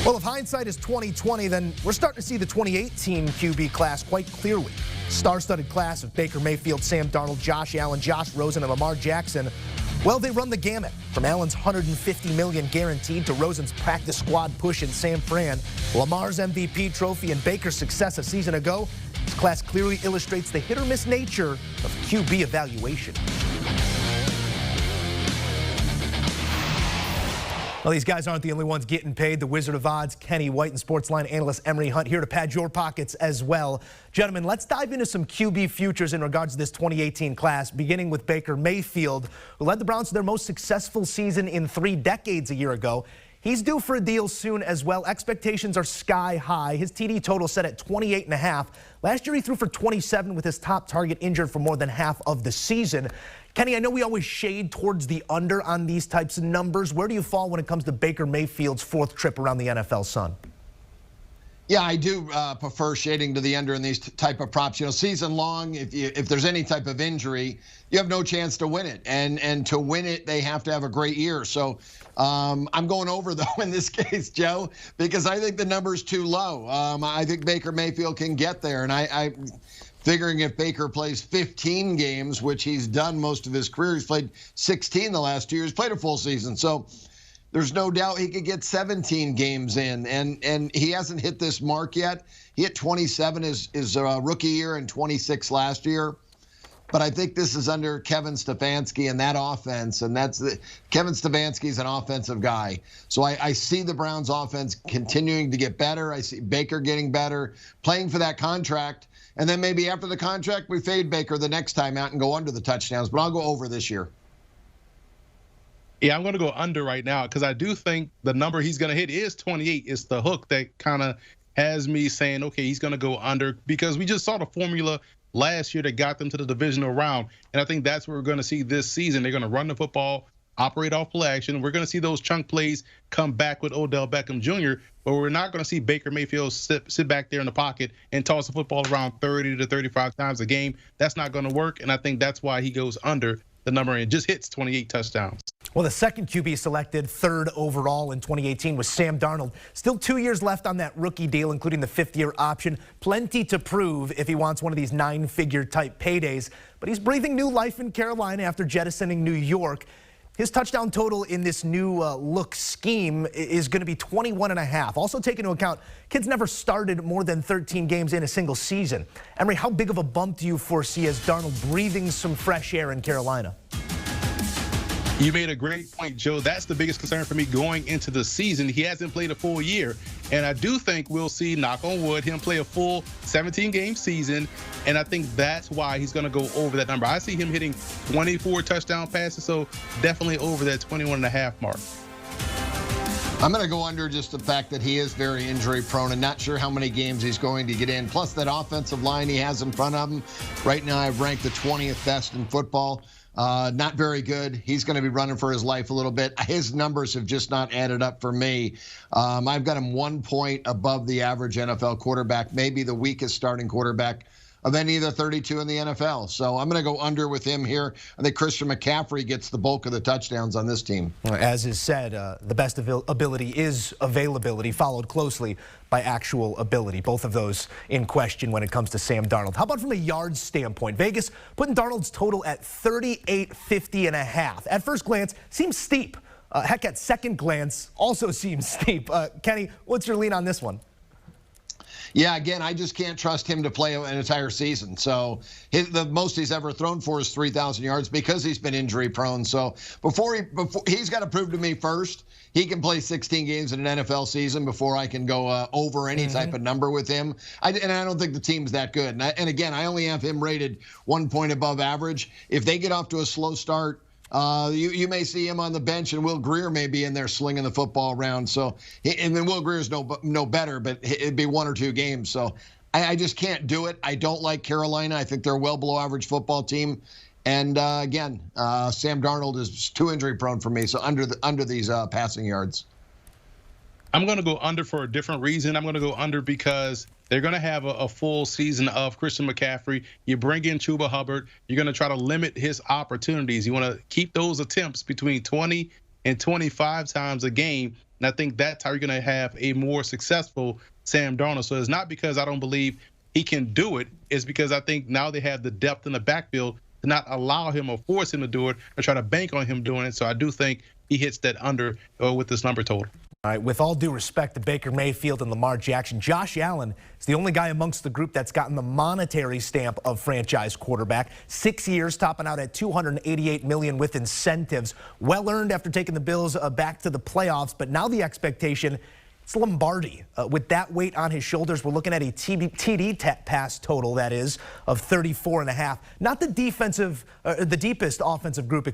Well, if hindsight is 2020, then we're starting to see the 2018 QB class quite clearly. Star-studded class of Baker Mayfield, Sam Darnold, Josh Allen, Josh Rosen, and Lamar Jackson. Well, they run the gamut from Allen's $150 million guaranteed to Rosen's practice squad push in San Fran, Lamar's MVP trophy, and Baker's success a season ago. This class clearly illustrates the hit-or-miss nature of QB evaluation. Well, these guys aren't the only ones getting paid. The Wizard of Odds, Kenny White, and Sportsline analyst Emory Hunt here to pad your pockets as well. Gentlemen, let's dive into some QB futures in regards to this 2018 class, beginning with Baker Mayfield, who led the Browns to their most successful season in 3 decades a year ago. He's due for a deal soon as well. Expectations are sky high. His TD total set at 28.5. Last year he threw for 27 with his top target injured for more than half of the season. Kenny, I know we always shade towards the under on these types of numbers. Where do you fall when it comes to Baker Mayfield's 4th trip around the NFL sun? Yeah, I do prefer shading to the under in these type of props. You know, season long, if there's any type of injury, you have no chance to win it. And to win it, they have to have a great year. So I'm going over, though, in this case, Joe, because I think the number's too low. I think Baker Mayfield can get there. And I'm figuring if Baker plays 15 games, which he's done most of his career, he's played 16 the last 2 years, played a full season. So there's no doubt he could get 17 games in, and he hasn't hit this mark yet. He hit 27 his rookie year and 26 last year. But I think this is under Kevin Stefanski and that offense, and Kevin Stefanski's an offensive guy. So I see the Browns' offense continuing to get better. I see Baker getting better, playing for that contract, and then maybe after the contract we fade Baker the next time out and go under the touchdowns. But I'll go over this year. Yeah, I'm going to go under right now because I do think the number he's going to hit is 28. It's the hook that kind of has me saying, okay, he's going to go under because we just saw the formula last year that got them to the divisional round. And I think that's what we're going to see this season. They're going to run the football, operate off play action. We're going to see those chunk plays come back with Odell Beckham Jr., but we're not going to see Baker Mayfield sit back there in the pocket and toss the football around 30 to 35 times a game. That's not going to work, and I think that's why he goes under the number and just hits 28 touchdowns. Well, the second QB selected 3rd overall in 2018 was Sam Darnold. Still 2 years left on that rookie deal, including the 5th-year option. Plenty to prove if he wants one of these 9-figure type paydays. But he's breathing new life in Carolina after jettisoning New York. His touchdown total in this new look scheme is going to be 21.5. Also take into account, kids never started more than 13 games in a single season. Emory, how big of a bump do you foresee as Darnold breathing some fresh air in Carolina? You made a great point, Joe. That's the biggest concern for me going into the season. He hasn't played a full year. And I do think we'll see, knock on wood, him play a full 17-game season. And I think that's why he's going to go over that number. I see him hitting 24 touchdown passes, so definitely over that 21.5 mark. I'm going to go under just the fact that he is very injury prone and not sure how many games he's going to get in. Plus that offensive line he has in front of him. Right now I've ranked the 20th best in football. Not very good. He's going to be running for his life a little bit. His numbers have just not added up for me. I've got him 1 point above the average NFL quarterback, maybe the weakest starting quarterback of any of the 32 in the NFL. So I'm going to go under with him here. I think Christian McCaffrey gets the bulk of the touchdowns on this team. As is said, the best ability is availability, followed closely by actual ability. Both of those in question when it comes to Sam Darnold. How about from a yards standpoint? Vegas putting Darnold's total at 38.50.5. At first glance, seems steep. Heck, at second glance, also seems steep. Kenny, what's your lean on this one? Yeah, again, I just can't trust him to play an entire season. So the most he's ever thrown for is 3,000 yards because he's been injury prone. So before he's got to prove to me first he can play 16 games in an NFL season before I can go over any type of number with him. And I don't think the team's that good. And again, I only have him rated 1 point above average. If they get off to a slow start, you may see him on the bench, and Will Grier may be in there slinging the football around. So, and then Will Grier's no better, but it'd be 1 or 2 games. So, I just can't do it. I don't like Carolina. I think they're a well below average football team. And again, Sam Darnold is too injury prone for me. So under these passing yards. I'm going to go under for a different reason. I'm going to go under because they're going to have a full season of Christian McCaffrey. You bring in Chuba Hubbard. You're going to try to limit his opportunities. You want to keep those attempts between 20 and 25 times a game. And I think that's how you're going to have a more successful Sam Darnold. So it's not because I don't believe he can do it. It's because I think now they have the depth in the backfield to not allow him or force him to do it or try to bank on him doing it. So I do think he hits that under with this number total. All right, with all due respect to Baker Mayfield and Lamar Jackson, Josh Allen is the only guy amongst the group that's gotten the monetary stamp of franchise quarterback. 6 years, topping out at $288 million with incentives. Well earned after taking the Bills back to the playoffs, but now the expectation, it's Lombardi. With that weight on his shoulders, we're looking at a TD pass total, that is, of 34.5. Not the the deepest offensive group,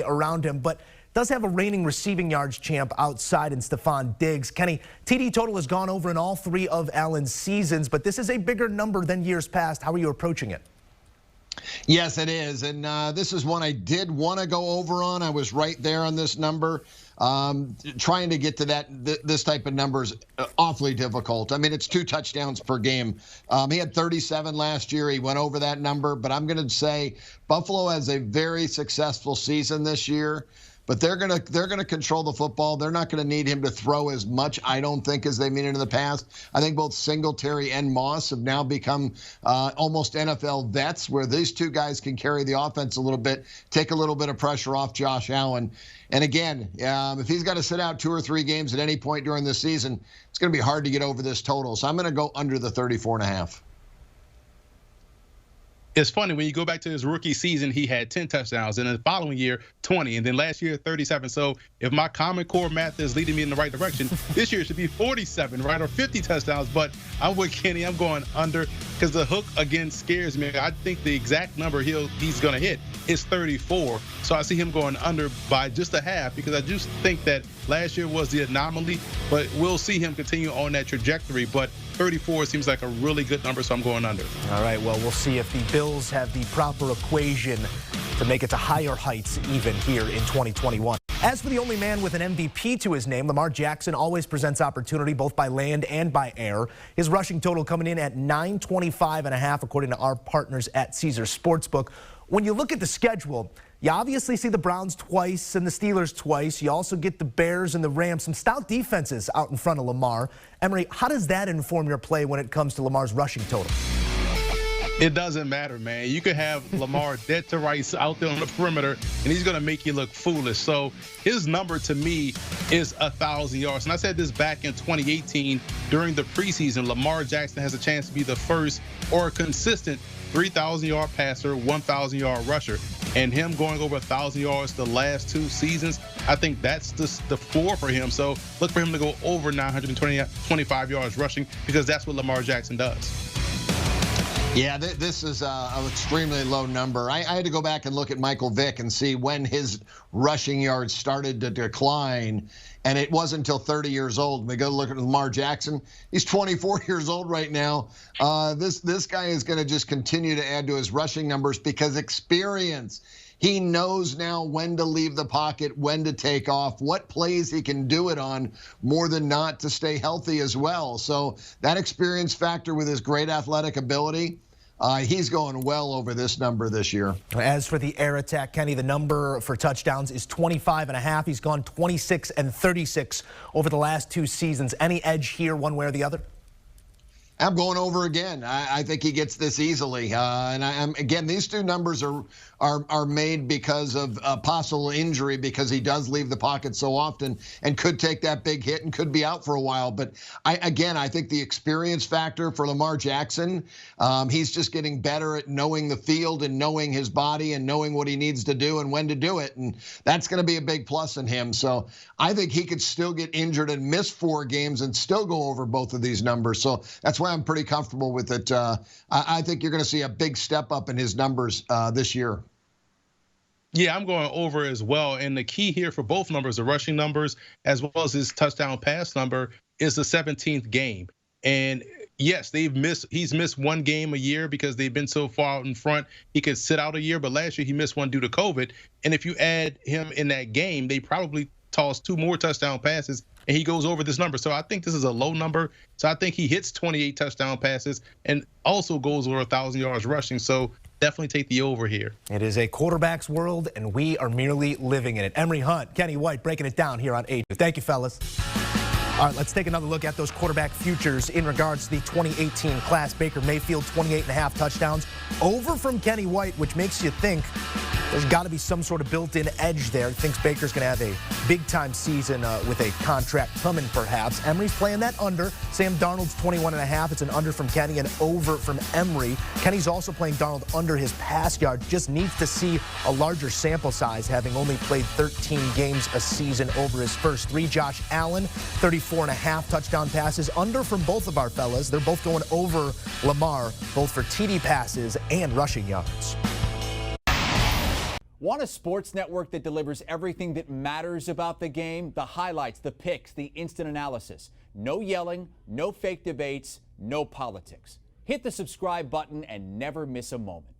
around him, but does have a reigning receiving yards champ outside in Stephon Diggs. Kenny, TD total has gone over in all 3 of Allen's seasons, but this is a bigger number than years past. How are you approaching it? Yes, it is. And this is one I did want to go over on. I was right there on this number. Trying to get to this type of number is awfully difficult. I mean, it's 2 touchdowns per game. He had 37 last year. He went over that number. But I'm going to say Buffalo has a very successful season this year. But they're gonna control the football. They're not gonna need him to throw as much, I don't think, as they needed in the past. I think both Singletary and Moss have now become almost NFL vets, where these 2 guys can carry the offense a little bit, take a little bit of pressure off Josh Allen. And again, if he's got to sit out 2 or 3 games at any point during the season, it's going to be hard to get over this total. So I'm going to go under the 34.5. It's funny, when you go back to his rookie season, he had 10 touchdowns, and then the following year, 20, and then last year, 37. So if my Common Core math is leading me in the right direction, this year it should be 47, right, or 50 touchdowns. But I'm with Kenny. I'm going under because the hook, again, scares me. I think the exact number he's going to hit is 34. So I see him going under by just a half because I just think that last year was the anomaly, but we'll see him continue on that trajectory. But 34 seems like a really good number, so I'm going under. All right, well, we'll see if the Bills have the proper equation to make it to higher heights even here in 2021. As for the only man with an MVP to his name, Lamar Jackson always presents opportunity both by land and by air. His rushing total coming in at 925.5, according to our partners at Caesars Sportsbook. When you look at the schedule, you obviously see the Browns twice and the Steelers twice. You also get the Bears and the Rams, some stout defenses out in front of Lamar. Emory, how does that inform your play when it comes to Lamar's rushing total? It doesn't matter, man. You could have Lamar dead to rights out there on the perimeter, and he's going to make you look foolish. So his number to me is 1,000 yards. And I said this back in 2018 during the preseason. Lamar Jackson has a chance to be the first or consistent 3,000-yard passer, 1,000-yard rusher. And him going over 1,000 yards the last 2 seasons, I think that's the floor for him. So look for him to go over 925 yards rushing because that's what Lamar Jackson does. Yeah, this is an extremely low number. I had to go back and look at Michael Vick and see when his rushing yards started to decline, and it wasn't until 30 years old. We go look at Lamar Jackson. He's 24 years old right now. This guy is going to just continue to add to his rushing numbers because experience. He knows now when to leave the pocket, when to take off, what plays he can do it on more than not to stay healthy as well. So that experience factor with his great athletic ability, he's going well over this number this year. As for the air attack, Kenny, the number for touchdowns is 25.5. He's gone 26 and 36 over the last 2 seasons. Any edge here one way or the other? I'm going over again. I think he gets this easily. And again, these 2 numbers are made because of possible injury because he does leave the pocket so often and could take that big hit and could be out for a while. But I think the experience factor for Lamar Jackson, he's just getting better at knowing the field and knowing his body and knowing what he needs to do and when to do it. And that's going to be a big plus in him. So I think he could still get injured and miss 4 games and still go over both of these numbers. So that's why I'm pretty comfortable with it. I think you're going to see a big step up in his numbers this year. Yeah, I'm going over as well. And the key here for both numbers, the rushing numbers, as well as his touchdown pass number, is the 17th game. And yes, he's missed 1 game a year because they've been so far out in front. He could sit out a year, but last year he missed 1 due to COVID. And if you add him in that game, they probably tossed 2 more touchdown passes, and he goes over this number. So I think this is a low number. So I think he hits 28 touchdown passes and also goes over 1,000 yards rushing. So definitely take the over here. It is a quarterback's world, and we are merely living in it. Emory Hunt, Kenny White breaking it down here on 8. Thank you, fellas. All right, let's take another look at those quarterback futures in regards to the 2018 class. Baker Mayfield, 28.5 touchdowns. Over from Kenny White, which makes you think there's got to be some sort of built-in edge there. Thinks Baker's going to have a big-time season with a contract coming, perhaps. Emory's playing that under. Sam Darnold's 21.5. It's an under from Kenny and over from Emory. Kenny's also playing Darnold under his pass yards. Just needs to see a larger sample size, having only played 13 games a season over his first 3. Josh Allen, 34.5 touchdown passes. Under from both of our fellas. They're both going over Lamar, both for TD passes and rushing yards. Want a sports network that delivers everything that matters about the game? The highlights, the picks, the instant analysis. No yelling, no fake debates, no politics. Hit the subscribe button and never miss a moment.